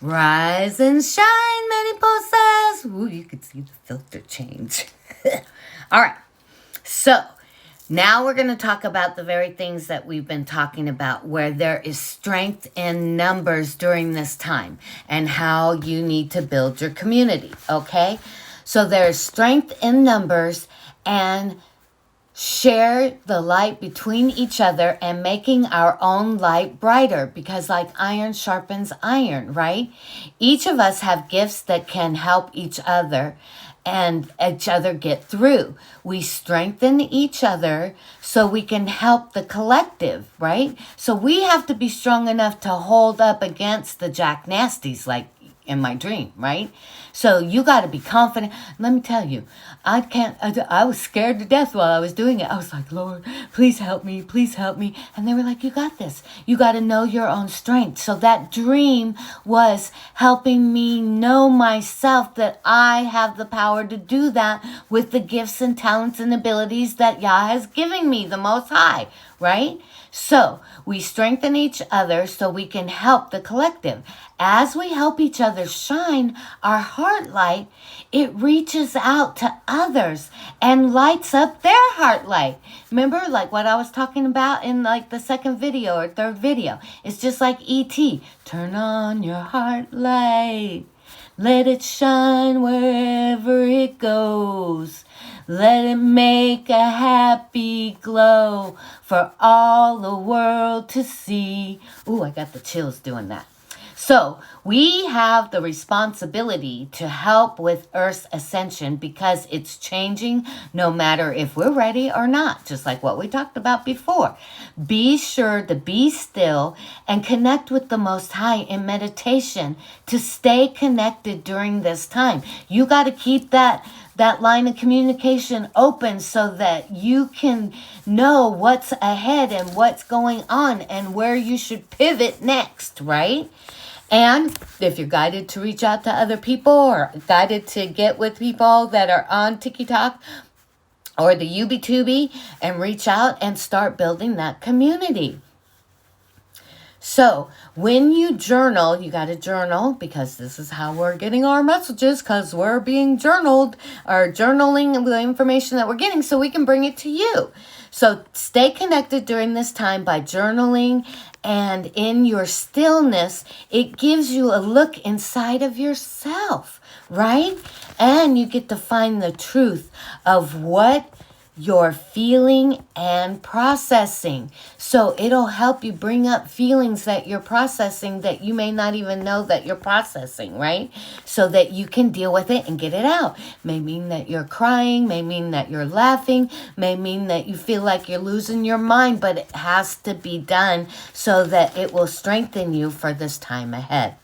Rise and shine, many says. Ooh, you can see the filter change. All right. So now we're going to talk about the very things that we've been talking about, where there is strength in numbers during this time and how you need to build your community. Okay. So there's strength in numbers and share the light between each other and making our own light brighter, because like iron sharpens iron, right? Each of us have gifts that can help each other and each other get through. We strengthen each other so we can help the collective, right? So we have to be strong enough to hold up against the Jack Nasties, like in my dream, right? So you got to be confident. Let me tell you, I was scared to death while I was doing it. I was like, Lord, please help me. Please help me. And they were like, you got this. You got to know your own strength. So that dream was helping me know myself, that I have the power to do that with the gifts and talents and abilities that Yah has given me, the Most High, right? So we strengthen each other so we can help the collective. As we help each other shine our heart light, it reaches out to others and lights up their heart light. Remember, like what I was talking about in like the second video or third video? It's just like E.T. Turn on your heart light. Let it shine wherever it goes. Let it make a happy glow for all the world to see. Ooh, I got the chills doing that. So we have the responsibility to help with Earth's ascension because it's changing no matter if we're ready or not, just like what we talked about before. Be sure to be still and connect with the Most High in meditation to stay connected during this time. You got to keep that line of communication open so that you can know what's ahead and what's going on and where you should pivot next, right? And if you're guided to reach out to other people or guided to get with people that are on TikTok or the YubiTubi and reach out and start building that community. So when you journal, you got to journal because this is how we're getting our messages, because we're being journaled or journaling the information that we're getting so we can bring it to you. So stay connected during this time by journaling, and in your stillness, it gives you a look inside of yourself, right? And you get to find the truth of what you're feeling and processing. So it'll help you bring up feelings that you're processing that you may not even know that you're processing, right? So that you can deal with it and get it out. May mean that you're crying, may mean that you're laughing, may mean that you feel like you're losing your mind, but it has to be done so that it will strengthen you for this time ahead.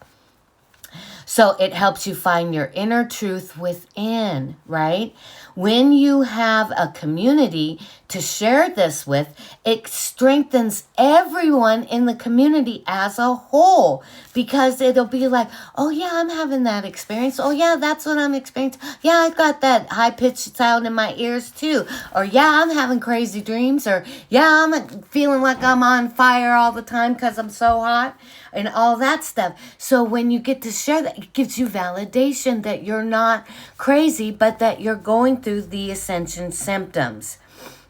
So it helps you find your inner truth within, right? When you have a community to share this with, it strengthens everyone in the community as a whole, because it'll be like, oh yeah, I'm having that experience. Oh yeah, that's what I'm experiencing. Yeah, I got that high-pitched sound in my ears too. Or yeah, I'm having crazy dreams. Or yeah, I'm feeling like I'm on fire all the time because I'm so hot. And all that stuff. So when you get to share that, it gives you validation that you're not crazy, but that you're going through the ascension symptoms.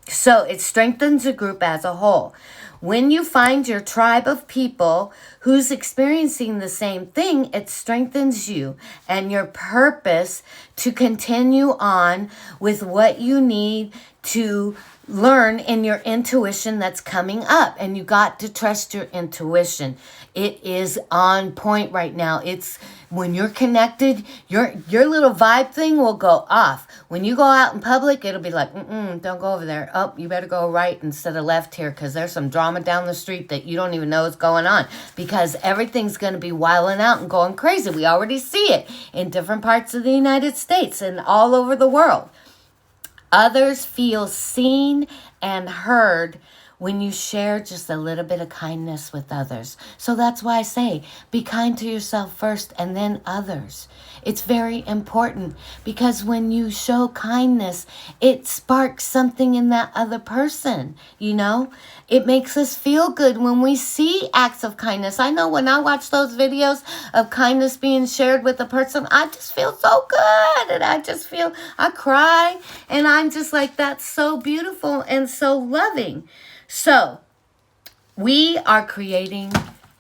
So it strengthens the group as a whole. When you find your tribe of people who's experiencing the same thing, it strengthens you and your purpose to continue on with what you need to learn in your intuition that's coming up. And you got to trust your intuition. It is on point right now. It's when you're connected, your little vibe thing will go off. When you go out in public, it'll be like, don't go over there. Oh, you better go right instead of left here, because there's some drama down the street that you don't even know is going on, because everything's going to be wilding out and going crazy. We already see it in different parts of the United States and all over the world. Others feel seen and heard when you share just a little bit of kindness with others. So that's why I say, be kind to yourself first and then others. It's very important because when you show kindness, it sparks something in that other person, you know? It makes us feel good when we see acts of kindness. I know when I watch those videos of kindness being shared with a person, I just feel so good. And I cry. And I'm just like, that's so beautiful and so loving. So, we are creating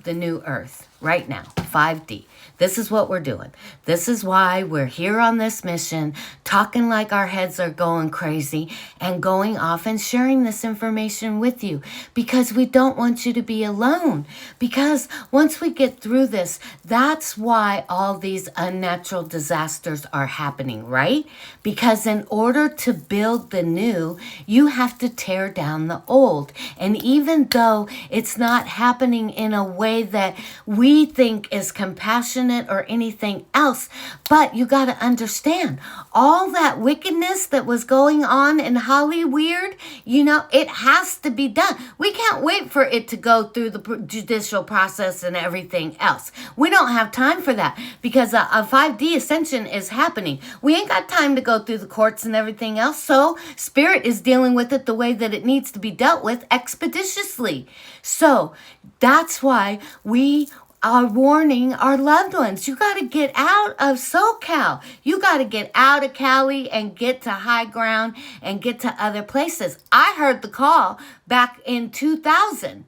the new earth right now, 5D. This is what we're doing. This is why we're here on this mission, talking like our heads are going crazy and going off and sharing this information with you because we don't want you to be alone. Because once we get through this, that's why all these unnatural disasters are happening, right? Because in order to build the new, you have to tear down the old. And even though it's not happening in a way that we think is compassionate or anything else, but you got to understand all that wickedness that was going on in Hollywood, you know, it has to be done. We can't wait for it to go through the judicial process and everything else. We don't have time for that because a 5D ascension is happening. We ain't got time to go through the courts and everything else. So spirit is dealing with it the way that it needs to be dealt with expeditiously. So that's why we are warning our loved ones. You got to get out of SoCal. You got to get out of Cali and get to high ground and get to other places. I heard the call back in 2000.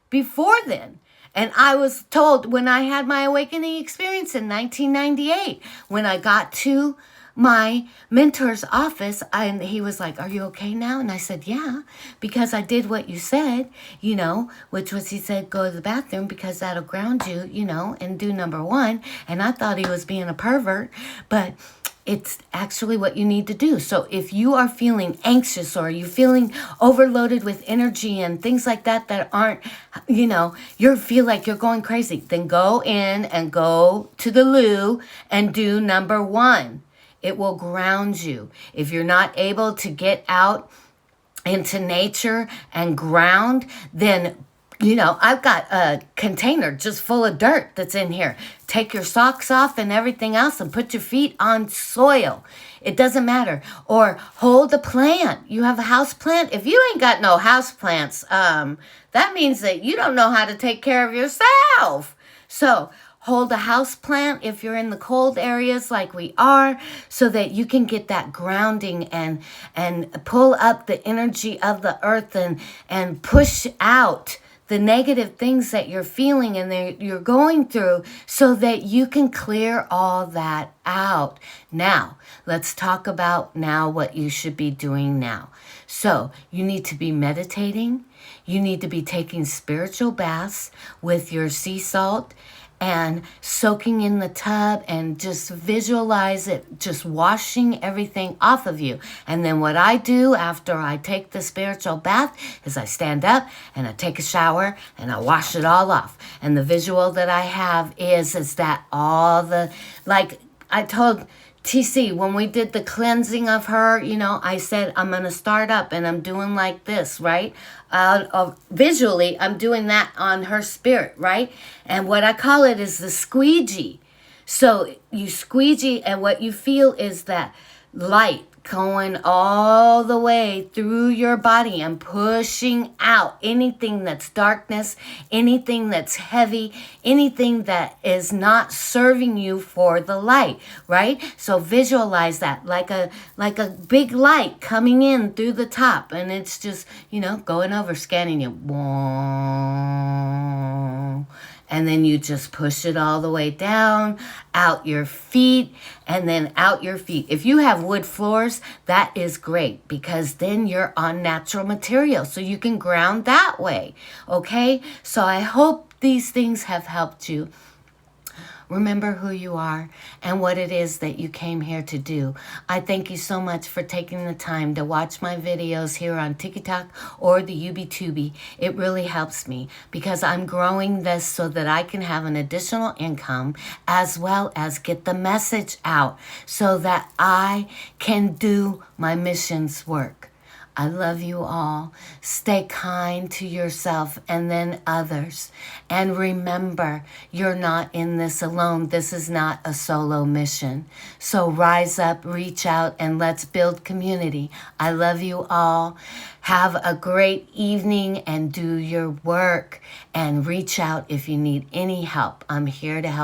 Before then. And I was told when I had my awakening experience in 1998, when I got to my mentor's office, and he was like, "Are you okay now?" And I said, "Yeah, because I did what you said, you know," which was, he said, "Go to the bathroom because that'll ground you, you know, and do number one." And I thought he was being a pervert, but it's actually what you need to do. So if you are feeling anxious or you feeling overloaded with energy and things like that that aren't, you know, you feel like you're going crazy, then go in and go to the loo and do number one. It will ground you. If you're not able to get out into nature and ground, then, you know, I've got a container just full of dirt that's in here. Take your socks off and everything else and put your feet on soil. It doesn't matter. Or hold a plant. You have a house plant. If you ain't got no house plants, that means that you don't know how to take care of yourself. So hold a house plant if you're in the cold areas like we are, so that you can get that grounding and pull up the energy of the earth and push out the negative things that you're feeling and that you're going through, so that you can clear all that out. Now, let's talk about now what you should be doing now. So you need to be meditating. You need to be taking spiritual baths with your sea salt and soaking in the tub and just visualize it, just washing everything off of you. And then what I do after I take the spiritual bath is I stand up and I take a shower and I wash it all off. And the visual that I have is that all the, like I told TC, when we did the cleansing of her, you know, I said, I'm going to start up and I'm doing like this, right? Visually, I'm doing that on her spirit, right? And what I call it is the squeegee. So you squeegee and what you feel is that light going all the way through your body and pushing out anything that's darkness, anything that's heavy, anything that is not serving you for the light, right? So visualize that like a big light coming in through the top, and it's just, you know, going over, scanning you. And then you just push it all the way down, out your feet, and then out your feet. If you have wood floors, that is great, because then you're on natural material, so you can ground that way, okay? So I hope these things have helped you. Remember who you are and what it is that you came here to do. I thank you so much for taking the time to watch my videos here on TikTok or the UbiTubi. It really helps me because I'm growing this so that I can have an additional income as well as get the message out so that I can do my mission's work. I love you all. Stay kind to yourself and then others. And remember, you're not in this alone. This is not a solo mission. So rise up, reach out, and let's build community. I love you all. Have a great evening and do your work. And reach out if you need any help. I'm here to help.